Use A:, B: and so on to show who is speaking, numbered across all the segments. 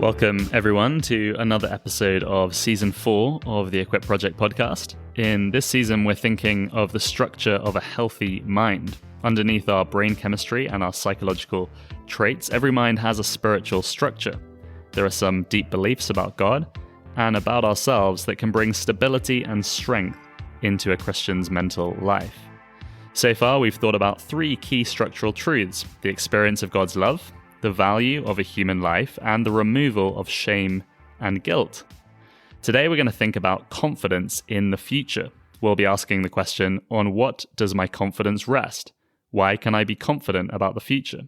A: Welcome, everyone, to another episode of Season 4 of the Equip Project podcast. In this season, we're thinking of the structure of a healthy mind. Underneath our brain chemistry and our psychological traits, every mind has a spiritual structure. There are some deep beliefs about God and about ourselves that can bring stability and strength into a Christian's mental life. So far, we've thought about 3 key structural truths: the experience of God's love, the value of a human life, and the removal of shame and guilt. Today we're going to think about confidence in the future. We'll be asking the question, on what does my confidence rest? Why can I be confident about the future?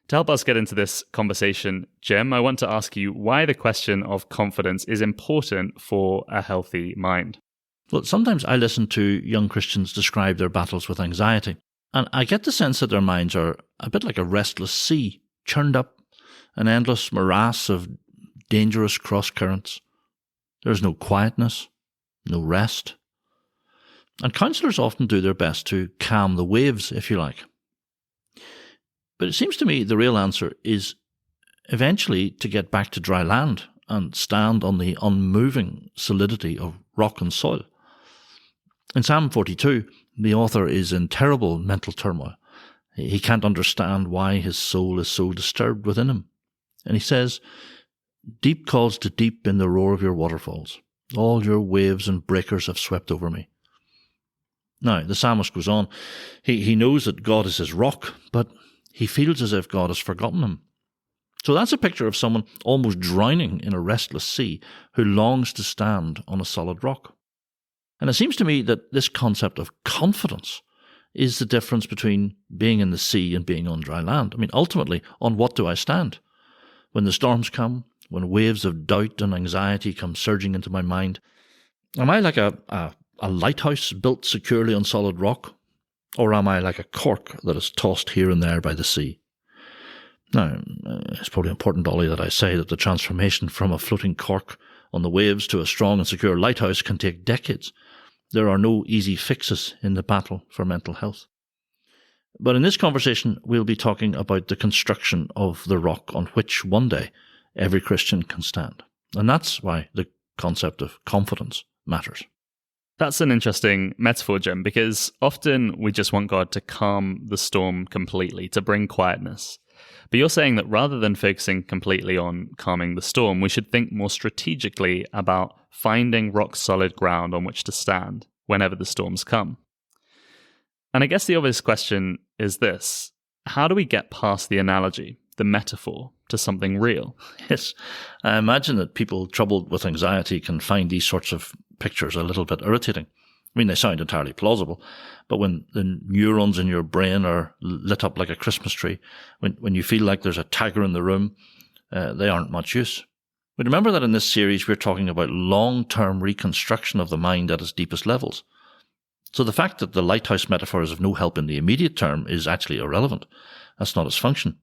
A: To help us get into this conversation, Jim, I want to ask you why the question of confidence is important for a healthy mind.
B: Well, sometimes I listen to young Christians describe their battles with anxiety, and I get the sense that their minds are a bit like a restless sea, churned up, an endless morass of dangerous cross-currents. There's no quietness, no rest. And counsellors often do their best to calm the waves, if you like. But it seems to me the real answer is eventually to get back to dry land and stand on the unmoving solidity of rock and soil. In Psalm 42, the author is in terrible mental turmoil. He can't understand why his soul is so disturbed within him. And he says, "Deep calls to deep in the roar of your waterfalls. All your waves and breakers have swept over me." Now, the psalmist goes on. He knows that God is his rock, but he feels as if God has forgotten him. So that's a picture of someone almost drowning in a restless sea who longs to stand on a solid rock. And it seems to me that this concept of confidence is the difference between being in the sea and being on dry land. I mean, ultimately, on what do I stand? When the storms come, when waves of doubt and anxiety come surging into my mind, am I like a lighthouse built securely on solid rock? Or am I like a cork that is tossed here and there by the sea? Now, it's probably important, Ollie, that I say that the transformation from a floating cork on the waves to a strong and secure lighthouse can take decades. There are no easy fixes in the battle for mental health. But in this conversation, we'll be talking about the construction of the rock on which one day every Christian can stand. And that's why the concept of confidence matters.
A: That's an interesting metaphor, Jim, because often we just want God to calm the storm completely, to bring quietness. But you're saying that rather than focusing completely on calming the storm, we should think more strategically about finding rock-solid ground on which to stand whenever the storms come. And I guess the obvious question is this: how do we get past the analogy, the metaphor, to something real?
B: Yes, I imagine that people troubled with anxiety can find these sorts of pictures a little bit irritating. I mean, they sound entirely plausible, but when the neurons in your brain are lit up like a Christmas tree, when you feel like there's a tiger in the room, they aren't much use. But remember that in this series, we're talking about long-term reconstruction of the mind at its deepest levels. So the fact that the lighthouse metaphor is of no help in the immediate term is actually irrelevant. That's not its function.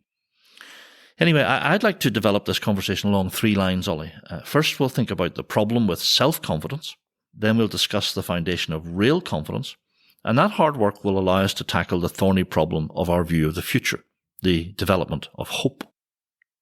B: Anyway, I'd like to develop this conversation along 3 lines, Ollie. First, we'll think about the problem with self-confidence. Then we'll discuss the foundation of real confidence. And that hard work will allow us to tackle the thorny problem of our view of the future, the development of hope.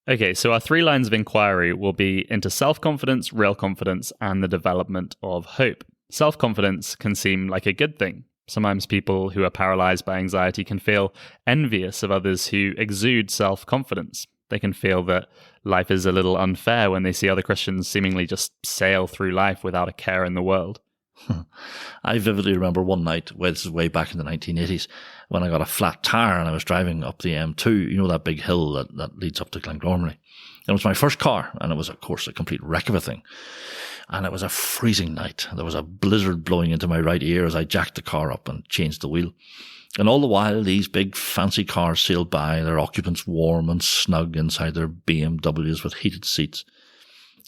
A: Okay, so our 3 lines of inquiry will be into self-confidence, real confidence, and the development of hope. Self-confidence can seem like a good thing. Sometimes people who are paralyzed by anxiety can feel envious of others who exude self-confidence. They can feel that life is a little unfair when they see other Christians seemingly just sail through life without a care in the world.
B: I vividly remember one night, this is way back in the 1980s, when I got a flat tire and I was driving up the M2, you know, that big hill that leads up to Glengormley. It was my first car, and it was, of course, a complete wreck of a thing. And it was a freezing night. There was a blizzard blowing into my right ear as I jacked the car up and changed the wheel. And all the while, these big fancy cars sailed by, their occupants warm and snug inside their BMWs with heated seats.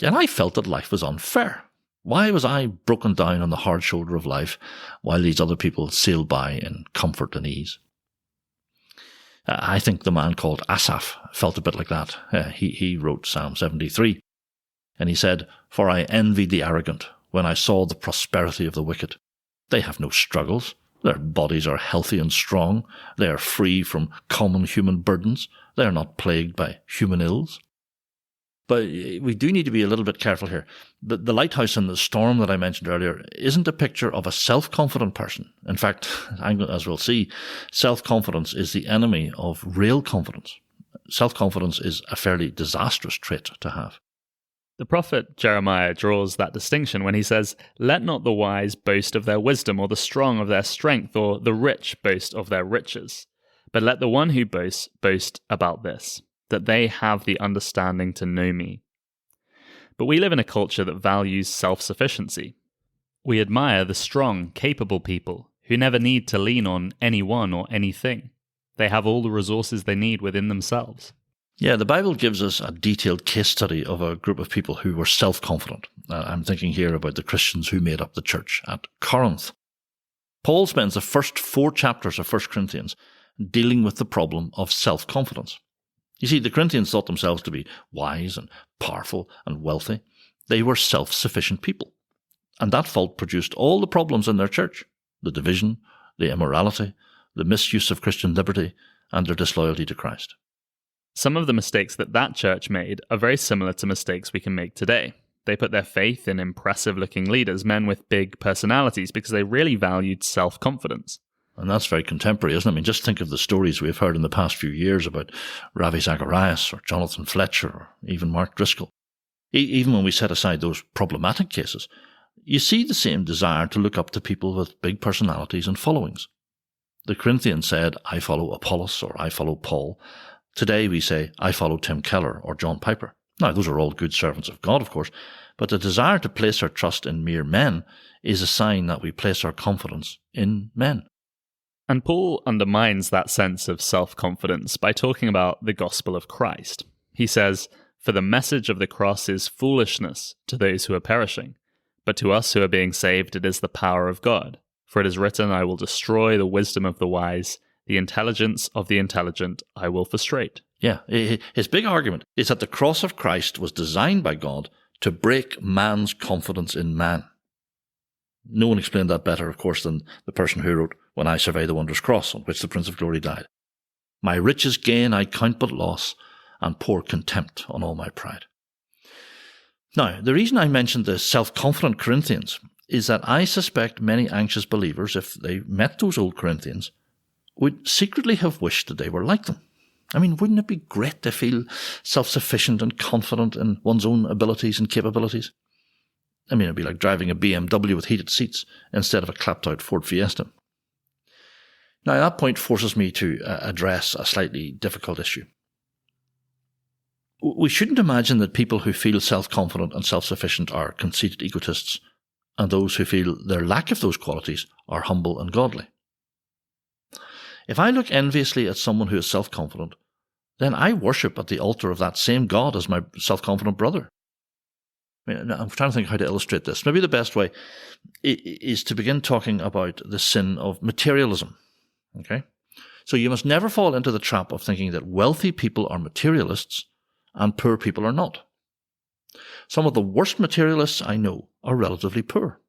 B: And I felt that life was unfair. Why was I broken down on the hard shoulder of life while these other people sailed by in comfort and ease? I think the man called Asaph felt a bit like that. He wrote Psalm 73. And he said, "For I envied the arrogant when I saw the prosperity of the wicked. They have no struggles. Their bodies are healthy and strong. They are free from common human burdens. They are not plagued by human ills." But we do need to be a little bit careful here. The lighthouse in the storm that I mentioned earlier isn't a picture of a self-confident person. In fact, as we'll see, self-confidence is the enemy of real confidence. Self-confidence is a fairly disastrous trait to have.
A: The prophet Jeremiah draws that distinction when he says, "Let not the wise boast of their wisdom, or the strong of their strength, or the rich boast of their riches. But let the one who boasts boast about this, that they have the understanding to know me." But we live in a culture that values self-sufficiency. We admire the strong, capable people who never need to lean on anyone or anything. They have all the resources they need within themselves.
B: Yeah, the Bible gives us a detailed case study of a group of people who were self-confident. I'm thinking here about the Christians who made up the church at Corinth. Paul spends the first 4 chapters of 1 Corinthians dealing with the problem of self-confidence. You see, the Corinthians thought themselves to be wise and powerful and wealthy. They were self-sufficient people. And that fault produced all the problems in their church: the division, the immorality, the misuse of Christian liberty, and their disloyalty to Christ.
A: Some of the mistakes that church made are very similar to mistakes we can make today. They put their faith in impressive-looking leaders, men with big personalities, because they really valued self-confidence.
B: And that's very contemporary, isn't it? I mean, just think of the stories we've heard in the past few years about Ravi Zacharias or Jonathan Fletcher or even Mark Driscoll. Even when we set aside those problematic cases, you see the same desire to look up to people with big personalities and followings. The Corinthians said, "I follow Apollos," or "I follow Paul." Today we say, "I follow Tim Keller or John Piper." Now, those are all good servants of God, of course, but the desire to place our trust in mere men is a sign that we place our confidence in men.
A: And Paul undermines that sense of self-confidence by talking about the gospel of Christ. He says, "For the message of the cross is foolishness to those who are perishing, but to us who are being saved it is the power of God. For it is written, I will destroy the wisdom of the wise, the intelligence of the intelligent I will frustrate."
B: Yeah, his big argument is that the cross of Christ was designed by God to break man's confidence in man. No one explained that better, of course, than the person who wrote, "When I survey the wondrous cross on which the Prince of Glory died. My riches gain I count but loss, and pour contempt on all my pride." Now, the reason I mentioned the self-confident Corinthians is that I suspect many anxious believers, if they met those old Corinthians, would secretly have wished that they were like them. I mean, wouldn't it be great to feel self-sufficient and confident in one's own abilities and capabilities? I mean, it'd be like driving a BMW with heated seats instead of a clapped-out Ford Fiesta. Now, that point forces me to address a slightly difficult issue. We shouldn't imagine that people who feel self-confident and self-sufficient are conceited egotists, and those who feel their lack of those qualities are humble and godly. If I look enviously at someone who is self-confident, then I worship at the altar of that same God as my self-confident brother. I mean, I'm trying to think how to illustrate this. Maybe the best way is to begin talking about the sin of materialism. Okay? So you must never fall into the trap of thinking that wealthy people are materialists and poor people are not. Some of the worst materialists I know are relatively poor,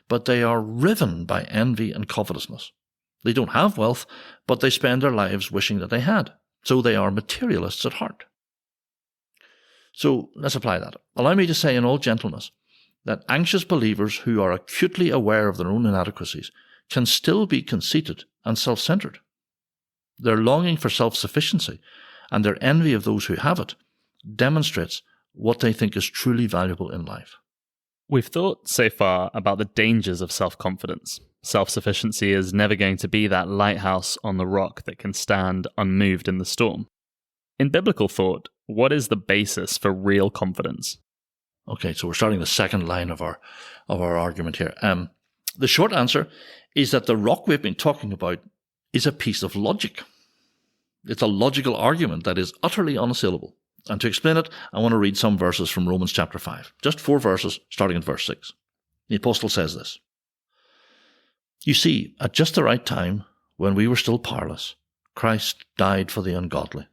B: but they are riven by envy and covetousness. They don't have wealth, but they spend their lives wishing that they had. So they are materialists at heart. So let's apply that. Allow me to say in all gentleness that anxious believers who are acutely aware of their own inadequacies can still be conceited and self-centered. Their longing for self-sufficiency and their envy of those who have it demonstrates what they think is truly valuable in life.
A: We've thought so far about the dangers of self-confidence. Self-sufficiency is never going to be that lighthouse on the rock that can stand unmoved in the storm. In biblical thought, what is the basis for real confidence?
B: Okay, so we're starting the second line of our argument here. The short answer is that the rock we've been talking about is a piece of logic. It's a logical argument that is utterly unassailable. And to explain it, I want to read some verses from Romans chapter 5. Just 4 verses, starting at verse 6. The apostle says this: "You see, at just the right time, when we were still powerless, Christ died for the ungodly.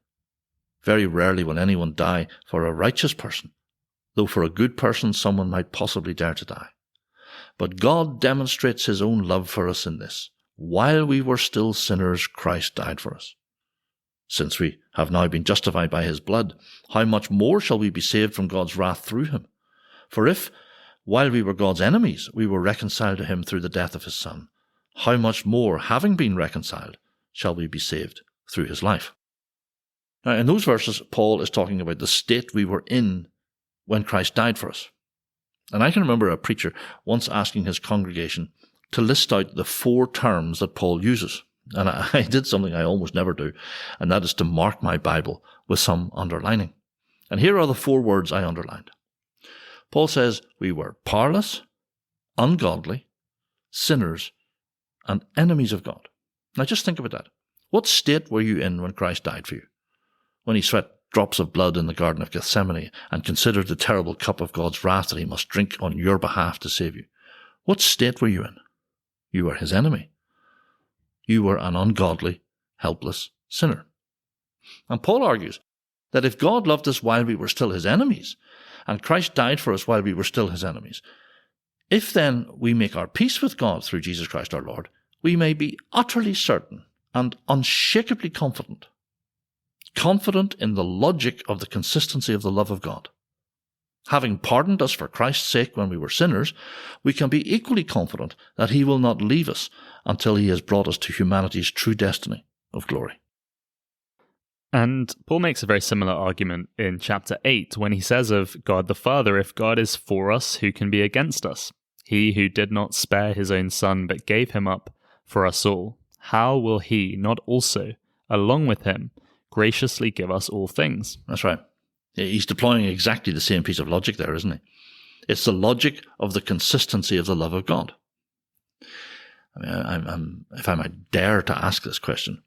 B: Very rarely will anyone die for a righteous person, though for a good person someone might possibly dare to die. But God demonstrates his own love for us in this: while we were still sinners, Christ died for us. since we have now been justified by his blood, how much more shall we be saved from God's wrath through him? For if, while we were God's enemies, we were reconciled to him through the death of his Son, how much more, having been reconciled, shall we be saved through his life? Now, in those verses, Paul is talking about the state we were in when Christ died for us. And I can remember a preacher once asking his congregation to list out the 4 terms that Paul uses. And I did something I almost never do, and that is to mark my Bible with some underlining. And here are the 4 words I underlined. Paul says we were powerless, ungodly, sinners, and enemies of God. Now just think about that. What state were you in when Christ died for you? When he sweat drops of blood in the Garden of Gethsemane and considered the terrible cup of God's wrath that he must drink on your behalf to save you. What state were you in? You were his enemy. You were an ungodly, helpless sinner. And Paul argues that if God loved us while we were still his enemies, and Christ died for us while we were still his enemies, if then we make our peace with God through Jesus Christ our Lord, we may be utterly certain and unshakably confident in the logic of the consistency of the love of God. Having pardoned us for Christ's sake when we were sinners, we can be equally confident that he will not leave us until he has brought us to humanity's true destiny of glory.
A: And Paul makes a very similar argument in chapter 8 when he says of God the Father, if God is for us, who can be against us? He who did not spare his own Son, but gave him up for us all, how will he not also, along with him, graciously give us all things?
B: That's right. He's deploying exactly the same piece of logic there, isn't he? It's the logic of the consistency of the love of God. I mean, if I might dare to ask this question,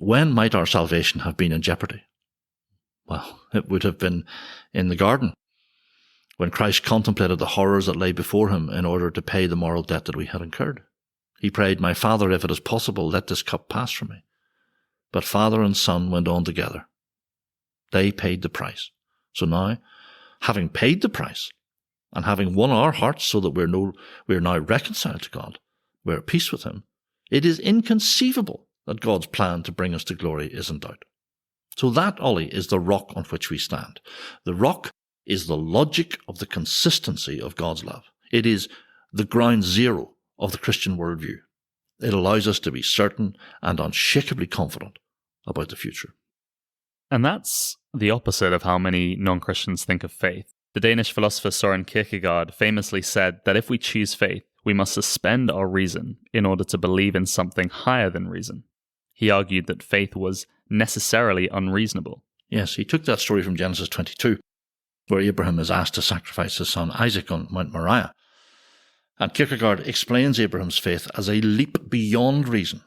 B: when might our salvation have been in jeopardy? Well, it would have been in the garden, when Christ contemplated the horrors that lay before him in order to pay the moral debt that we had incurred. He prayed, "My Father, if it is possible, let this cup pass from me." But Father and Son went on together. They paid the price. So now, having paid the price, and having won our hearts so that we're now reconciled to God, we're at peace with him, it is inconceivable that God's plan to bring us to glory is in doubt. So that, Ollie, is the rock on which we stand. The rock is the logic of the consistency of God's love. It is the ground zero of the Christian worldview. It allows us to be certain and unshakably confident about the future.
A: And that's the opposite of how many non-Christians think of faith. The Danish philosopher Søren Kierkegaard famously said that if we choose faith, we must suspend our reason in order to believe in something higher than reason. He argued that faith was necessarily unreasonable.
B: Yes, he took that story from Genesis 22, where Abraham is asked to sacrifice his son Isaac on Mount Moriah. And Kierkegaard explains Abraham's faith as a leap beyond reason.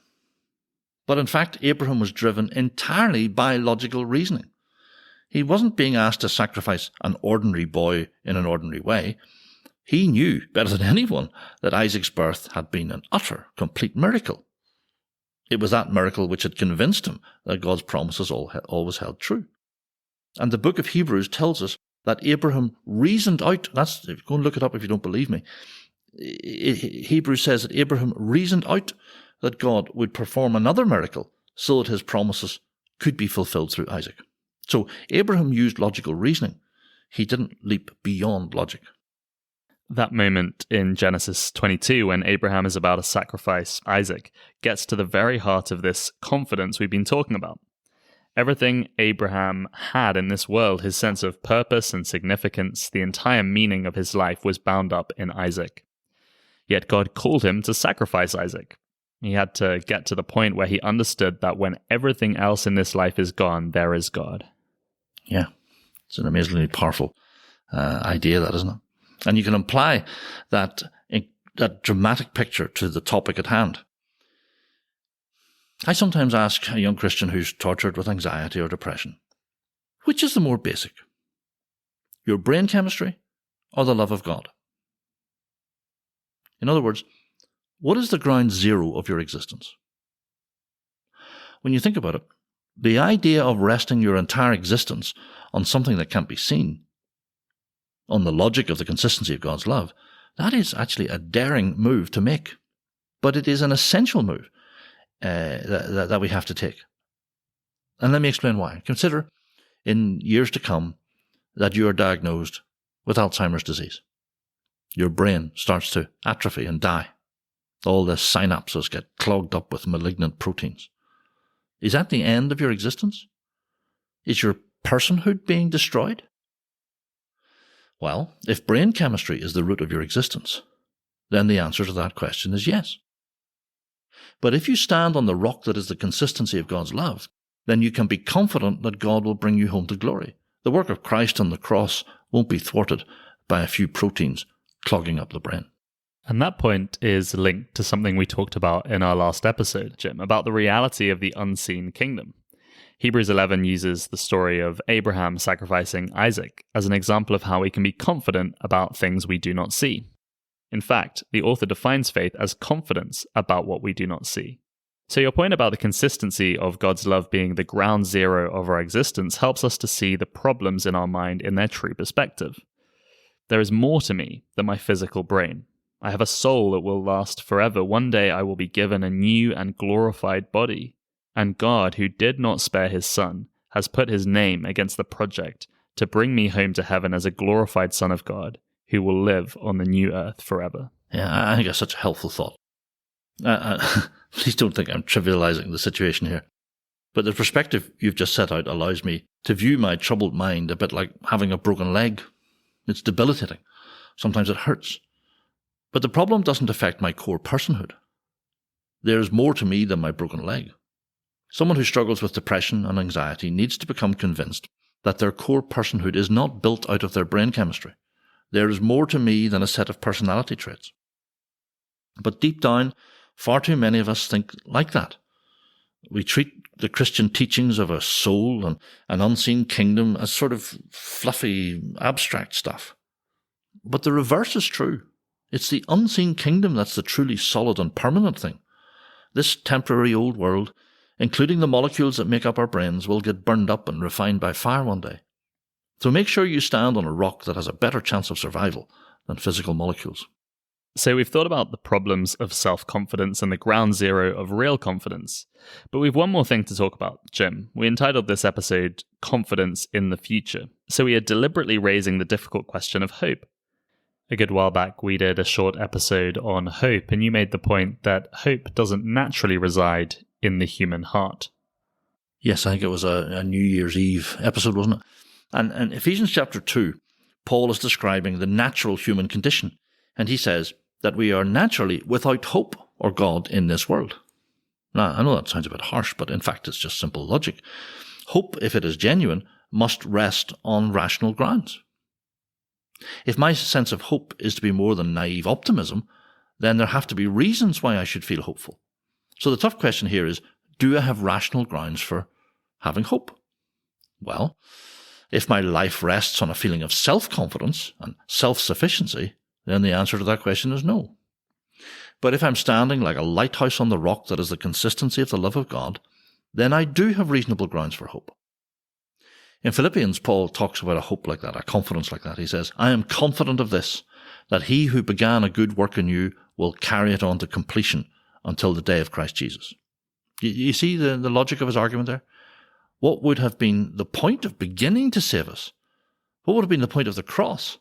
B: But in fact, Abraham was driven entirely by logical reasoning. He wasn't being asked to sacrifice an ordinary boy in an ordinary way. He knew better than anyone that Isaac's birth had been an utter, complete miracle. It was that miracle which had convinced him that God's promises always held true. And the book of Hebrews tells us that Abraham reasoned out, go and look it up if you don't believe me. Hebrews says that Abraham reasoned out that God would perform another miracle so that his promises could be fulfilled through Isaac. So Abraham used logical reasoning. He didn't leap beyond logic.
A: That moment in Genesis 22 when Abraham is about to sacrifice Isaac gets to the very heart of this confidence we've been talking about. Everything Abraham had in this world, his sense of purpose and significance, the entire meaning of his life was bound up in Isaac. Yet God called him to sacrifice Isaac. He had to get to the point where he understood that when everything else in this life is gone, there is God.
B: Yeah, it's an amazingly powerful idea, that, isn't it? And you can apply that dramatic picture to the topic at hand. I sometimes ask a young Christian who's tortured with anxiety or depression, which is the more basic? Your brain chemistry or the love of God? In other words, what is the ground zero of your existence? When you think about it, the idea of resting your entire existence on something that can't be seen, on the logic of the consistency of God's love, that is actually a daring move to make. But it is an essential move that we have to take. And let me explain why. Consider in years to come that you are diagnosed with Alzheimer's disease. Your brain starts to atrophy and die. All the synapses get clogged up with malignant proteins. Is that the end of your existence? Is your personhood being destroyed? Well, if brain chemistry is the root of your existence, then the answer to that question is yes. But if you stand on the rock that is the consistency of God's love, then you can be confident that God will bring you home to glory. The work of Christ on the cross won't be thwarted by a few proteins clogging up the brain.
A: And that point is linked to something we talked about in our last episode, Jim, about the reality of the unseen kingdom. Hebrews 11 uses the story of Abraham sacrificing Isaac as an example of how we can be confident about things we do not see. In fact, the author defines faith as confidence about what we do not see. So your point about the consistency of God's love being the ground zero of our existence helps us to see the problems in our mind in their true perspective. There is more to me than my physical brain. I have a soul that will last forever. One day I will be given a new and glorified body. And God, who did not spare his son, has put his name against the project to bring me home to heaven as a glorified son of God, who will live on the new earth forever.
B: Yeah, I think that's such a helpful thought. Please don't think I'm trivializing the situation here. But the perspective you've just set out allows me to view my troubled mind a bit like having a broken leg. It's debilitating. Sometimes it hurts. But the problem doesn't affect my core personhood. There is more to me than my broken leg. Someone who struggles with depression and anxiety needs to become convinced that their core personhood is not built out of their brain chemistry. There is more to me than a set of personality traits. But deep down, far too many of us think like that. We treat the Christian teachings of a soul and an unseen kingdom as sort of fluffy, abstract stuff. But the reverse is true. It's the unseen kingdom that's the truly solid and permanent thing. This temporary old world, including the molecules that make up our brains, will get burned up and refined by fire one day. So make sure you stand on a rock that has a better chance of survival than physical molecules.
A: So we've thought about the problems of self-confidence and the ground zero of real confidence. But we've one more thing to talk about, Jim. We entitled this episode Confidence in the Future. So we are deliberately raising the difficult question of hope. A good while back, we did a short episode on hope, and you made the point that hope doesn't naturally reside in the human heart.
B: Yes, I think it was a New Year's Eve episode, wasn't it? And in Ephesians chapter 2, Paul is describing the natural human condition, and he says that we are naturally without hope or God in this world. Now, I know that sounds a bit harsh, but in fact it's just simple logic. Hope, if it is genuine, must rest on rational grounds. If my sense of hope is to be more than naive optimism, then there have to be reasons why I should feel hopeful. So the tough question here is, do I have rational grounds for having hope? Well, if my life rests on a feeling of self-confidence and self-sufficiency, then the answer to that question is no. But if I'm standing like a lighthouse on the rock that is the consistency of the love of God, then I do have reasonable grounds for hope. In Philippians, Paul talks about a hope like that, a confidence like that. He says, I am confident of this, that he who began a good work in you will carry it on to completion until the day of Christ Jesus. You see the logic of his argument there? What would have been the point of beginning to save us? What would have been the point of the cross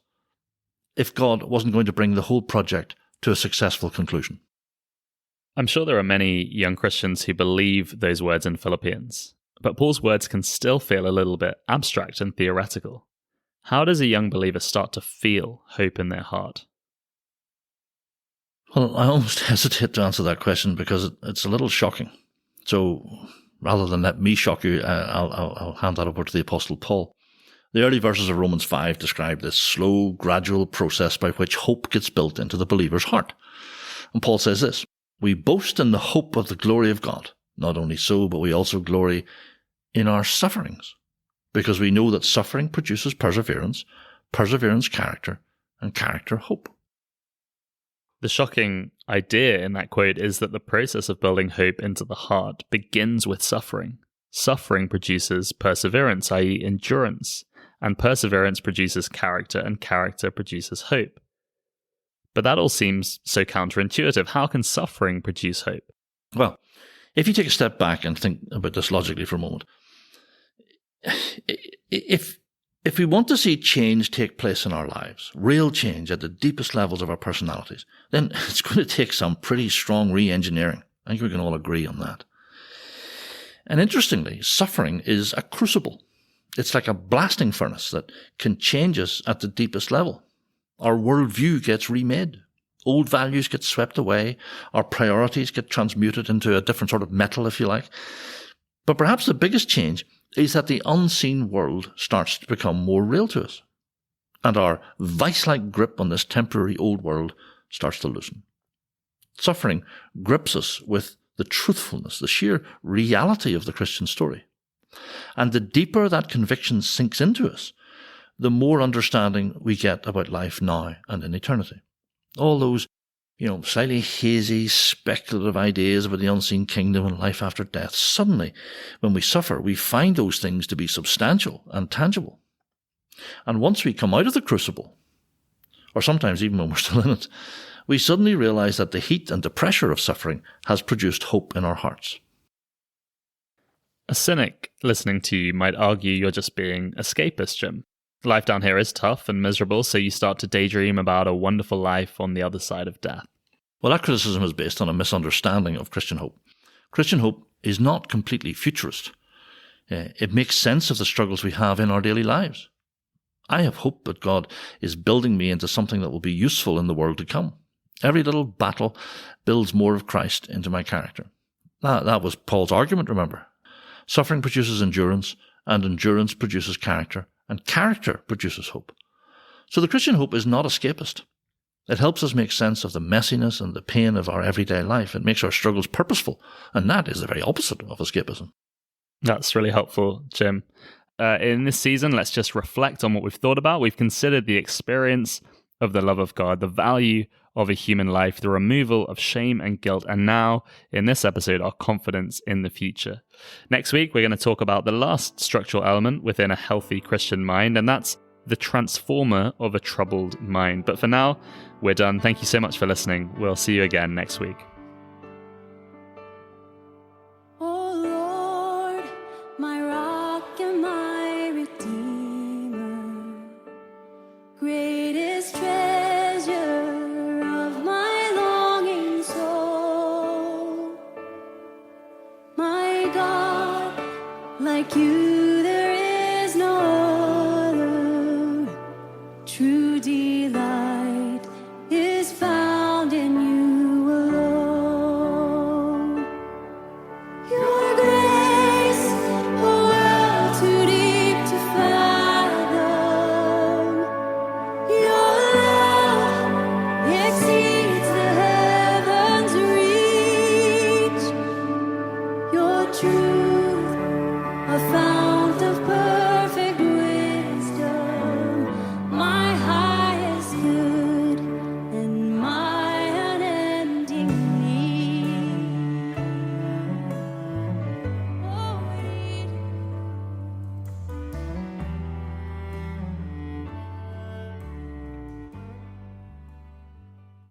B: if God wasn't going to bring the whole project to a successful conclusion?
A: I'm sure there are many young Christians who believe those words in Philippians, but Paul's words can still feel a little bit abstract and theoretical. How does a young believer start to feel hope in their heart?
B: Well, I almost hesitate to answer that question because it's a little shocking. So rather than let me shock you, I'll hand that over to the Apostle Paul. The early verses of Romans 5 describe this slow, gradual process by which hope gets built into the believer's heart. And Paul says this, we boast in the hope of the glory of God. Not only so, but we also glory in our sufferings, because we know that suffering produces perseverance, perseverance character, and character hope.
A: The shocking idea in that quote is that the process of building hope into the heart begins with suffering. Suffering produces perseverance, i.e. endurance, and perseverance produces character, and character produces hope. But that all seems so counterintuitive. How can suffering produce hope?
B: Well, if you take a step back and think about this logically for a moment, If we want to see change take place in our lives, real change at the deepest levels of our personalities, then it's going to take some pretty strong re-engineering. I think we can all agree on that. And interestingly, suffering is a crucible. It's like a blasting furnace that can change us at the deepest level. Our worldview gets remade. Old values get swept away. Our priorities get transmuted into a different sort of metal, if you like. But perhaps the biggest change is that the unseen world starts to become more real to us. And our vice-like grip on this temporary old world starts to loosen. Suffering grips us with the truthfulness, the sheer reality of the Christian story. And the deeper that conviction sinks into us, the more understanding we get about life now and in eternity. All those, slightly hazy, speculative ideas about the unseen kingdom and life after death, suddenly, when we suffer, we find those things to be substantial and tangible. And once we come out of the crucible, or sometimes even when we're still in it, we suddenly realize that the heat and the pressure of suffering has produced hope in our hearts.
A: A cynic listening to you might argue you're just being escapist, Jim. Life down here is tough and miserable, so you start to daydream about a wonderful life on the other side of death.
B: Well, that criticism is based on a misunderstanding of Christian hope. Christian hope is not completely futurist. It makes sense of the struggles we have in our daily lives. I have hope that God is building me into something that will be useful in the world to come. Every little battle builds more of Christ into my character. That was Paul's argument, remember. Suffering produces endurance, and endurance produces character, and character produces hope. So the Christian hope is not escapist. It helps us make sense of the messiness and the pain of our everyday life. It makes our struggles purposeful, and that is the very opposite of escapism.
A: That's really helpful, Jim. In this season, let's just reflect on what we've thought about. We've considered the experience of the love of God, the value of a human life, the removal of shame and guilt, and now, in this episode, our confidence in the future. Next week, we're going to talk about the last structural element within a healthy Christian mind, and that's the transformer of a troubled mind. But for now, we're done. Thank you so much for listening. We'll see you again next week.
C: Oh Lord, my rock and my redeemer, greatest treasure of my longing soul, my God, like you